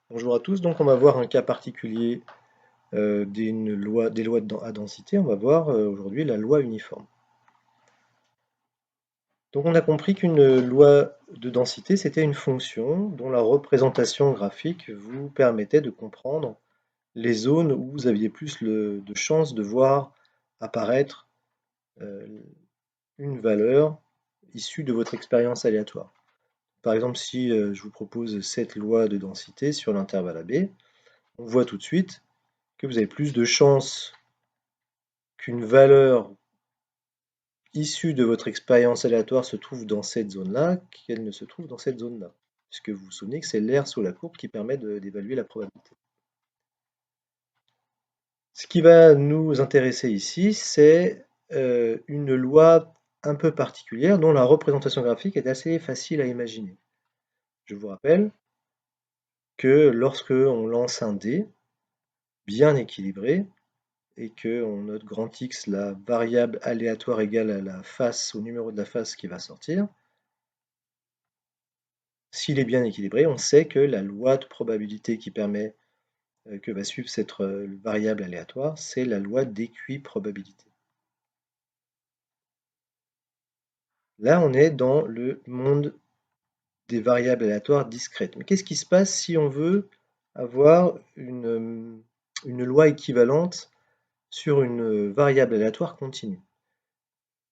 Bonjour à tous, donc on va voir un cas particulier des lois à densité. On va voir aujourd'hui la loi uniforme. Donc on a compris qu'une loi de densité, c'était une fonction dont la représentation graphique vous permettait de comprendre les zones où vous aviez plus de chances de voir apparaître euh, une valeur issue de votre expérience aléatoire. Par exemple, si je vous propose cette loi de densité sur l'intervalle AB, on voit tout de suite que vous avez plus de chances qu'une valeur issue de votre expérience aléatoire se trouve dans cette zone-là qu'elle ne se trouve dans cette zone-là. Puisque vous vous souvenez que c'est l'air sous la courbe qui permet d'évaluer la probabilité. Ce qui va nous intéresser ici, c'est une loi un peu particulière dont la représentation graphique est assez facile à imaginer. Je vous rappelle que lorsque on lance un dé bien équilibré, et que on note grand X, la variable aléatoire égale à la face, au numéro de la face qui va sortir, s'il est bien équilibré, on sait que la loi de probabilité qui permet que va suivre cette variable aléatoire, c'est la loi d'équiprobabilité. Là, on est dans le monde des variables aléatoires discrètes. Mais qu'est-ce qui se passe si on veut avoir une loi équivalente sur une variable aléatoire continue?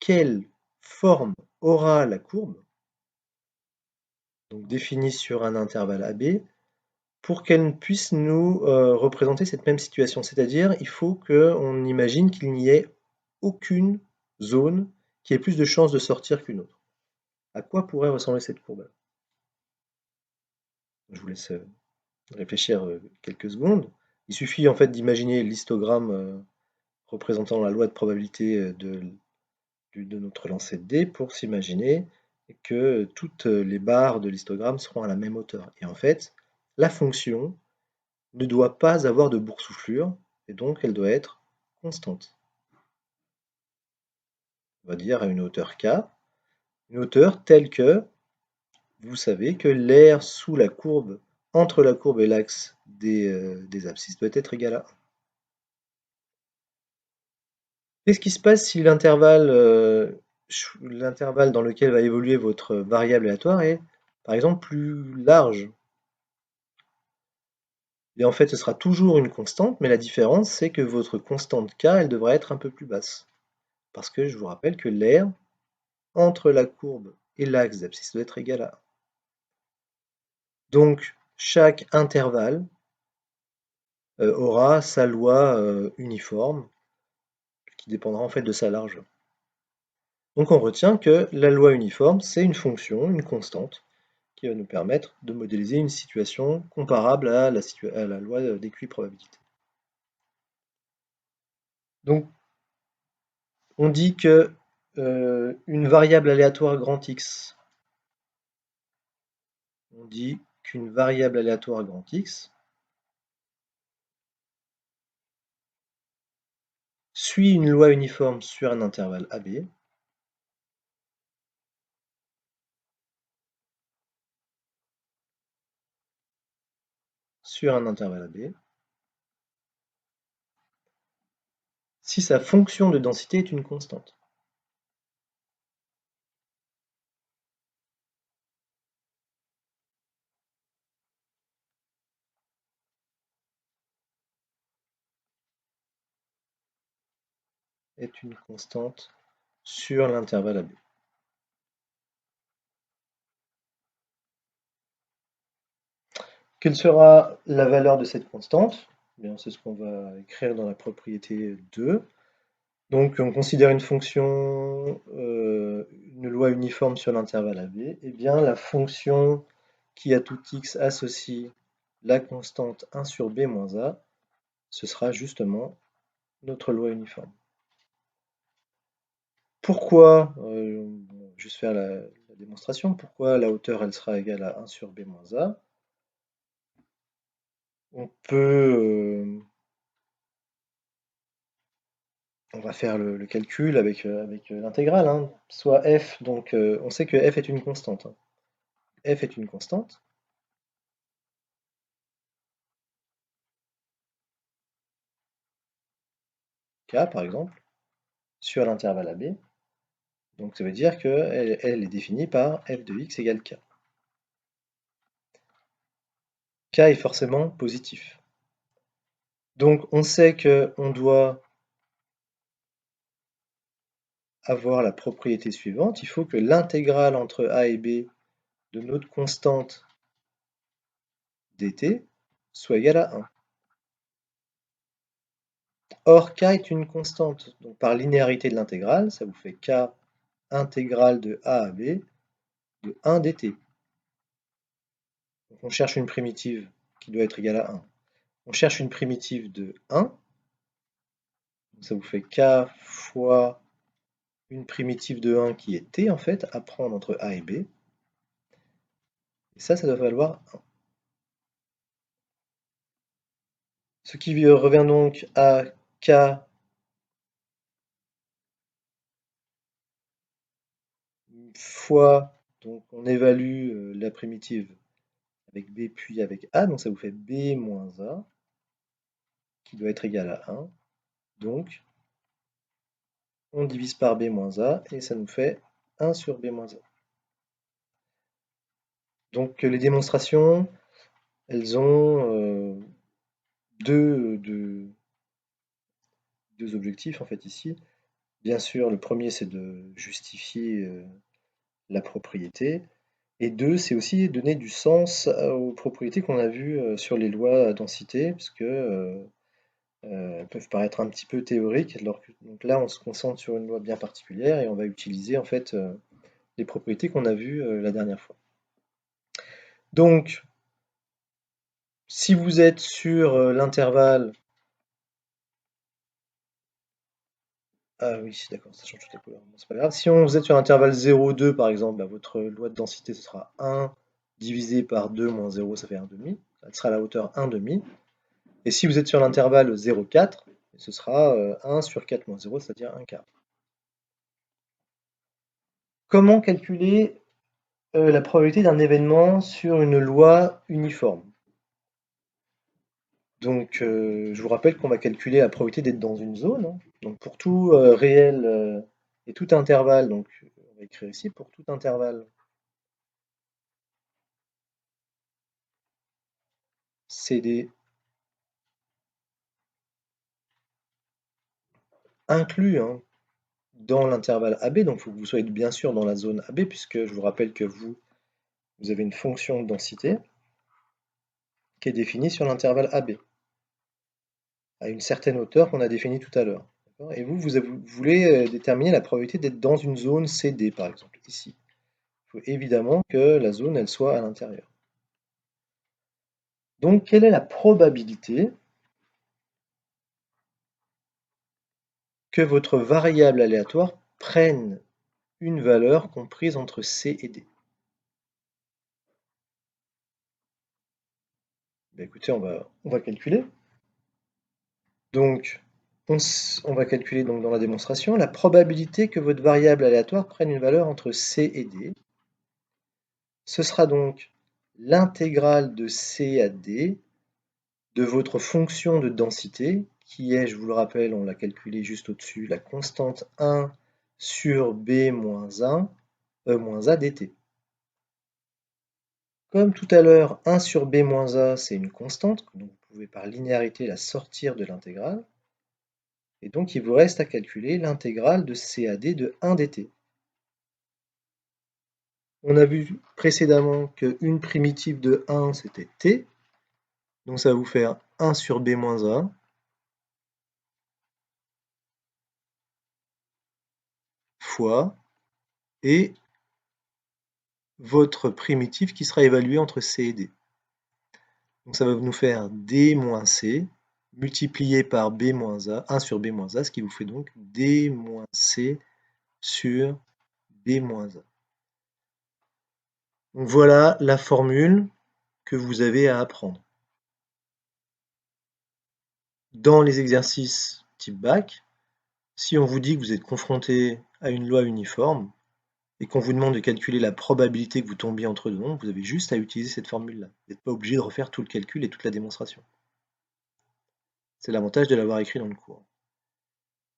Quelle forme aura la courbe, donc définie sur un intervalle AB, pour qu'elle puisse nous représenter cette même situation? C'est-à-dire, il faut qu'on imagine qu'il n'y ait aucune zone qui ait plus de chances de sortir qu'une autre. À quoi pourrait ressembler cette courbe? Je vous laisse réfléchir quelques secondes. Il suffit en fait d'imaginer l'histogramme représentant la loi de probabilité de notre lancer de dés pour s'imaginer que toutes les barres de l'histogramme seront à la même hauteur. Et en fait, la fonction ne doit pas avoir de boursouflure, et donc elle doit être constante. On va dire à une hauteur k, une hauteur telle que vous savez que l'air sous la courbe, entre la courbe et l'axe des abscisses, doit être égal à 1. Qu'est-ce qui se passe si l'intervalle dans lequel va évoluer votre variable aléatoire est, par exemple, plus large? Et en fait, ce sera toujours une constante, mais la différence, c'est que votre constante k, elle devra être un peu plus basse. Parce que je vous rappelle que l'air entre la courbe et l'axe des abscisses doit être égal à 1. Donc, chaque intervalle aura sa loi uniforme, qui dépendra en fait de sa largeur. Donc on retient que la loi uniforme, c'est une fonction, une constante, qui va nous permettre de modéliser une situation comparable à la loi d'équiprobabilité. Donc on dit que une variable aléatoire grand X, on dit qu'une variable aléatoire grand X suit une loi uniforme sur un intervalle AB, sur un intervalle AB, si sa fonction de densité est une constante. Est une constante sur l'intervalle AB. Quelle sera la valeur de cette constante? Bien, c'est ce qu'on va écrire dans la propriété 2. Donc, on considère une fonction, une loi uniforme sur l'intervalle AB. Eh bien, la fonction qui à tout x associe la constante 1 sur b moins a, ce sera justement notre loi uniforme. Pourquoi, juste faire la démonstration, pourquoi la hauteur elle sera égale à 1 sur b moins a? On peut, on va faire le calcul avec l'intégrale, hein. Soit f, donc on sait que f est une constante, hein. F est une constante. k, par exemple, sur l'intervalle AB. Donc ça veut dire qu'elle est définie par f de x égale k. K est forcément positif. Donc on sait qu'on doit avoir la propriété suivante. Il faut que l'intégrale entre a et b de notre constante dt soit égale à 1. Or, k est une constante. Donc par linéarité de l'intégrale, ça vous fait k intégrale de a à b de 1 dt. Donc on cherche une primitive qui doit être égale à 1. On cherche une primitive de 1. Donc ça vous fait k fois une primitive de 1 qui est t, en fait, à prendre entre a et b. Et ça doit valoir 1. Ce qui revient donc à k fois, donc on évalue la primitive avec b puis avec a, donc ça vous fait b moins a, qui doit être égal à 1. Donc, on divise par b moins a, et ça nous fait 1 sur b moins a. Donc les démonstrations, elles ont deux objectifs en fait ici. Bien sûr, le premier c'est de justifier la propriété, et deux, c'est aussi donner du sens aux propriétés qu'on a vues sur les lois à densité, parce que elles peuvent paraître un petit peu théoriques. Donc là, on se concentre sur une loi bien particulière et on va utiliser en fait les propriétés qu'on a vues la dernière fois. Donc, si vous êtes sur l'intervalle... Ah oui, d'accord, ça change toute la couleur. Bon, c'est pas grave. Si vous êtes sur l'intervalle 0,2 par exemple, bah, votre loi de densité ce sera 1 divisé par 2 moins 0, ça fait 1,5. Elle sera à la hauteur 1,5. Et si vous êtes sur l'intervalle 0,4, ce sera 1 sur 4 moins 0, c'est-à-dire 1 quart. Comment calculer la probabilité d'un événement sur une loi uniforme? Donc, je vous rappelle qu'on va calculer la probabilité d'être dans une zone, hein. Donc, pour tout réel et tout intervalle, donc on va écrire ici, pour tout intervalle CD inclus, hein, dans l'intervalle AB, donc il faut que vous soyez bien sûr dans la zone AB, puisque je vous rappelle que vous avez une fonction de densité qui est définie sur l'intervalle AB, à une certaine hauteur qu'on a définie tout à l'heure. Et vous voulez déterminer la probabilité d'être dans une zone CD, par exemple, ici. Il faut évidemment que la zone, elle soit à l'intérieur. Donc, quelle est la probabilité que votre variable aléatoire prenne une valeur comprise entre C et D? Ben, écoutez, on va calculer. Donc, on va calculer donc dans la démonstration la probabilité que votre variable aléatoire prenne une valeur entre C et D. Ce sera donc l'intégrale de C à D de votre fonction de densité, qui est, je vous le rappelle, on l'a calculé juste au-dessus, la constante 1 sur B moins 1, moins A dt. Comme tout à l'heure, 1 sur B moins A, c'est une constante, donc vous pouvez par linéarité la sortir de l'intégrale. Et donc, il vous reste à calculer l'intégrale de CAD de 1 dt. On a vu précédemment qu'une primitive de 1, c'était t. Donc, ça va vous faire 1 sur B moins A fois, et votre primitive qui sera évaluée entre C et D. Donc, ça va nous faire D moins C multiplié par B moins A, 1 sur B moins A, ce qui vous fait donc D moins C sur B moins A. Donc voilà la formule que vous avez à apprendre. Dans les exercices type bac, si on vous dit que vous êtes confronté à une loi uniforme et qu'on vous demande de calculer la probabilité que vous tombiez entre deux nombres, vous avez juste à utiliser cette formule-là. Vous n'êtes pas obligé de refaire tout le calcul et toute la démonstration. C'est l'avantage de l'avoir écrit dans le cours.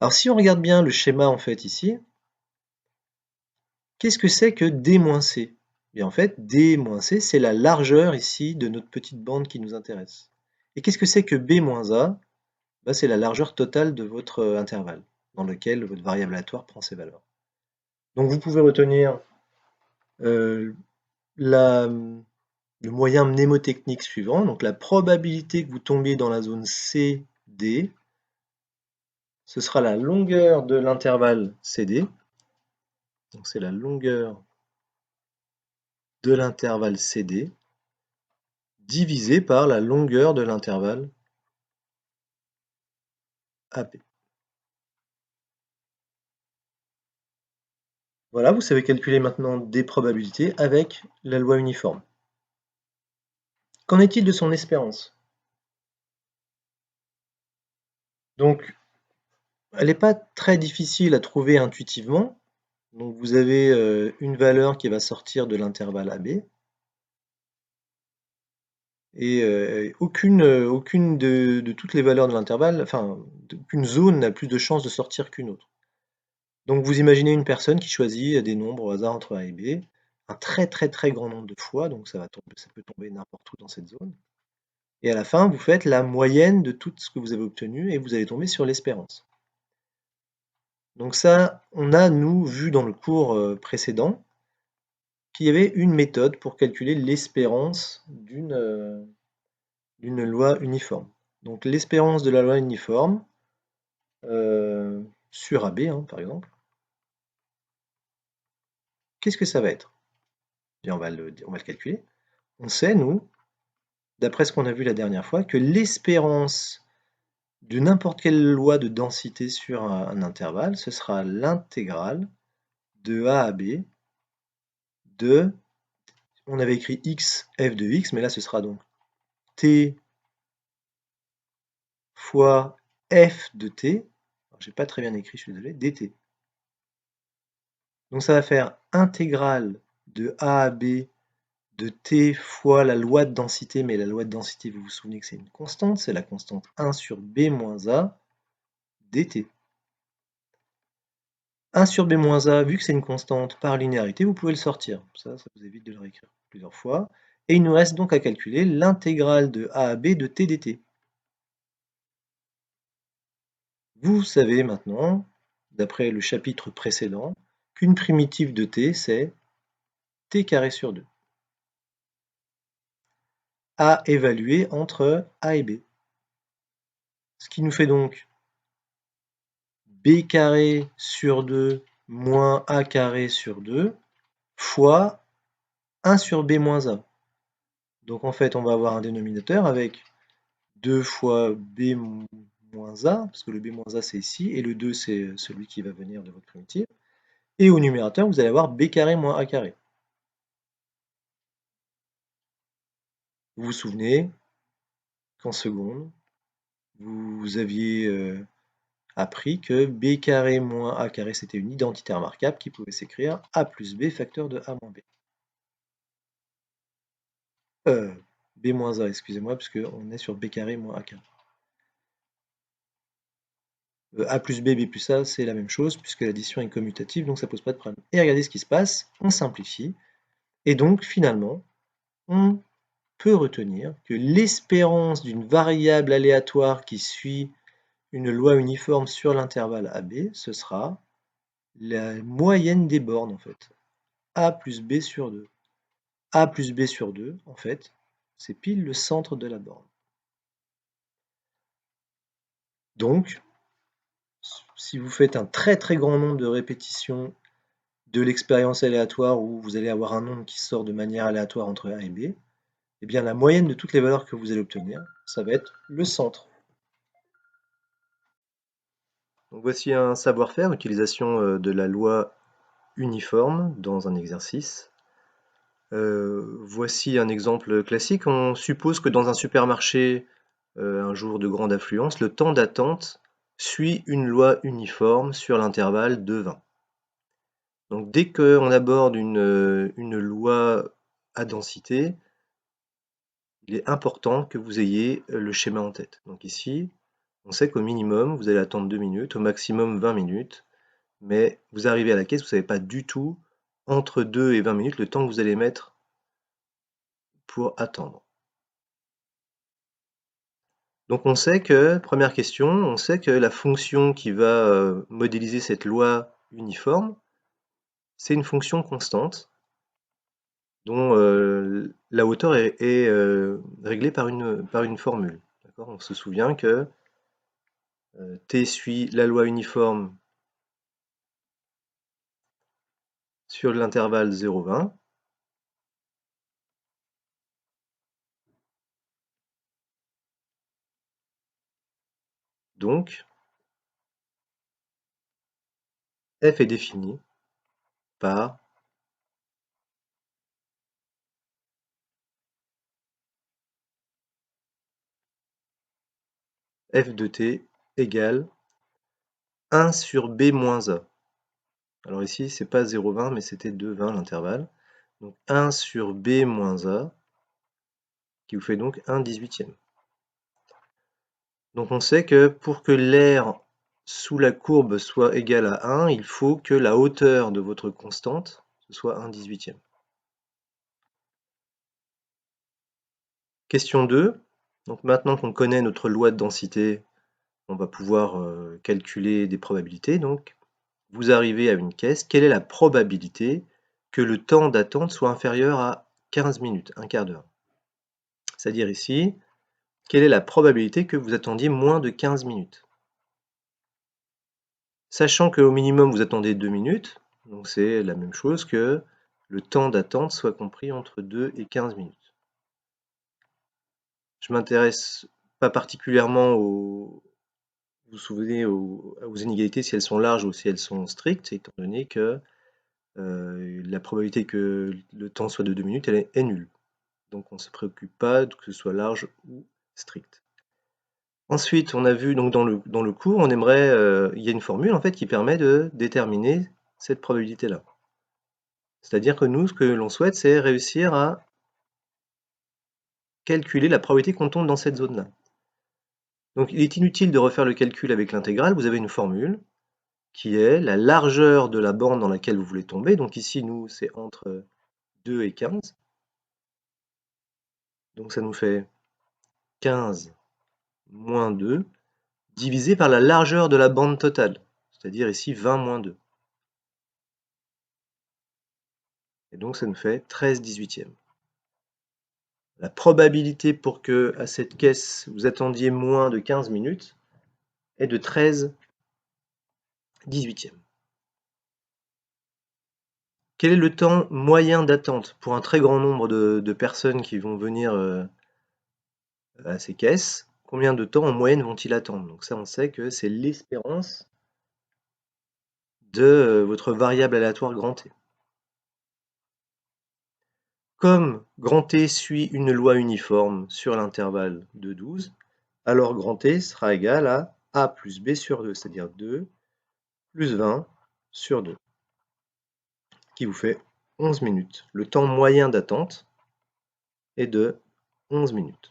Alors si on regarde bien le schéma en fait ici, qu'est-ce que c'est que D-C? Bien en fait, D-C, c'est la largeur ici de notre petite bande qui nous intéresse. Et qu'est-ce que c'est que B-A? Bah, c'est la largeur totale de votre intervalle, dans lequel votre variable aléatoire prend ses valeurs. Donc vous pouvez retenir euh, le moyen mnémotechnique suivant. Donc la probabilité que vous tombiez dans la zone CD, ce sera la longueur de l'intervalle CD. Donc c'est la longueur de l'intervalle CD divisé par la longueur de l'intervalle AP. Voilà, vous savez calculer maintenant des probabilités avec la loi uniforme. Qu'en est-il de son espérance? Donc, elle n'est pas très difficile à trouver intuitivement. Donc, vous avez une valeur qui va sortir de l'intervalle AB. Et aucune de toutes les valeurs de l'intervalle, enfin, aucune zone n'a plus de chances de sortir qu'une autre. Donc vous imaginez une personne qui choisit des nombres au hasard entre A et B, un très très très grand nombre de fois, donc ça peut tomber n'importe où dans cette zone. Et à la fin, vous faites la moyenne de tout ce que vous avez obtenu et vous allez tomber sur l'espérance. Donc ça, on a, nous, vu dans le cours précédent, qu'il y avait une méthode pour calculer l'espérance d'une loi uniforme. Donc l'espérance de la loi uniforme sur AB, hein, par exemple, qu'est-ce que ça va être? Bien, on va le calculer. On sait, nous, d'après ce qu'on a vu la dernière fois, que l'espérance de n'importe quelle loi de densité sur un intervalle, ce sera l'intégrale de A à B de, on avait écrit x f de x, mais là ce sera donc t fois f de t, j'ai pas très bien écrit, je suis désolé, dt. Donc ça va faire intégrale de A à B de t fois la loi de densité, mais la loi de densité, vous vous souvenez que c'est une constante, c'est la constante 1 sur b moins a dt. 1 sur b moins a, vu que c'est une constante par linéarité, vous pouvez le sortir. Ça vous évite de le réécrire plusieurs fois. Et il nous reste donc à calculer l'intégrale de a à b de t dt. Vous savez maintenant, d'après le chapitre précédent, qu'une primitive de t, c'est t carré sur 2. À évaluer entre a et b. Ce qui nous fait donc b carré sur 2 moins a carré sur 2 fois 1 sur b moins a. Donc en fait, on va avoir un dénominateur avec 2 fois b moins a, parce que le b moins a c'est ici, et le 2 c'est celui qui va venir de votre primitive. Et au numérateur, vous allez avoir b carré moins a carré. Vous vous souvenez qu'en seconde, vous aviez appris que b carré moins a carré, c'était une identité remarquable qui pouvait s'écrire a plus b facteur de a moins b. B moins a, excusez-moi, puisqu'on est sur b carré moins a carré. A plus b, b plus a, c'est la même chose, puisque l'addition est commutative, donc ça pose pas de problème. Et regardez ce qui se passe, on simplifie, et donc finalement, on peut retenir que l'espérance d'une variable aléatoire qui suit une loi uniforme sur l'intervalle AB, ce sera la moyenne des bornes en fait. A plus B sur 2. A plus B sur 2, en fait, c'est pile le centre de la borne. Donc, si vous faites un très très grand nombre de répétitions de l'expérience aléatoire où vous allez avoir un nombre qui sort de manière aléatoire entre A et B, eh bien la moyenne de toutes les valeurs que vous allez obtenir, ça va être le centre. Donc voici un savoir-faire, utilisation de la loi uniforme dans un exercice. Voici un exemple classique. On suppose que dans un supermarché, un jour de grande affluence, le temps d'attente suit une loi uniforme sur l'intervalle de 20. Donc dès qu'on aborde une loi à densité, il est important que vous ayez le schéma en tête. Donc ici, On sait qu'au minimum, vous allez attendre 2 minutes, au maximum 20 minutes, mais vous arrivez à la caisse, vous ne savez pas du tout, entre 2 et 20 minutes, le temps que vous allez mettre pour attendre. Donc on sait que, première question, on sait que la fonction qui va modéliser cette loi uniforme, c'est une fonction constante dont la hauteur est réglée par une formule. On se souvient que t suit la loi uniforme sur l'intervalle 0,20. Donc, f est défini par f de t égale 1 sur b moins a. Alors ici, c'est pas 0,20, mais c'était 2,20 l'intervalle. Donc 1 sur b moins a, qui vous fait donc 1/18. Donc on sait que pour que l'air sous la courbe soit égal à 1, il faut que la hauteur de votre constante ce soit 1/18. Question 2. Donc maintenant qu'on connaît notre loi de densité, on va pouvoir calculer des probabilités. Donc vous arrivez à une caisse. Quelle est la probabilité que le temps d'attente soit inférieur à 15 minutes, un quart d'heure? C'est-à-dire ici, quelle est la probabilité que vous attendiez moins de 15 minutes? Sachant qu'au minimum vous attendez 2 minutes, donc c'est la même chose que le temps d'attente soit compris entre 2 et 15 minutes. Je m'intéresse pas particulièrement vous vous souvenez aux inégalités si elles sont larges ou si elles sont strictes, étant donné que la probabilité que le temps soit de 2 minutes, elle est nulle. Donc on ne se préoccupe pas que ce soit large ou strict. Ensuite, on a vu donc dans le cours, on aimerait, il y a une formule en fait qui permet de déterminer cette probabilité-là. C'est-à-dire que nous, ce que l'on souhaite, c'est réussir à calculer la probabilité qu'on tombe dans cette zone-là. Donc il est inutile de refaire le calcul avec l'intégrale, vous avez une formule qui est la largeur de la bande dans laquelle vous voulez tomber. Donc ici, nous, c'est entre 2 et 15. Donc ça nous fait 15 moins 2 divisé par la largeur de la bande totale, c'est-à-dire ici 20 moins 2. Et donc ça nous fait 13/18. La probabilité pour que à cette caisse vous attendiez moins de 15 minutes est de 13/18. Quel est le temps moyen d'attente pour un très grand nombre de personnes qui vont venir à ces caisses? Combien de temps en moyenne vont-ils attendre? Donc ça, on sait que c'est l'espérance de votre variable aléatoire grand T. Comme grand T suit une loi uniforme sur l'intervalle de 12, alors grand T sera égal à A plus B sur 2, c'est-à-dire 2 plus 20 sur 2, qui vous fait 11 minutes. Le temps moyen d'attente est de 11 minutes.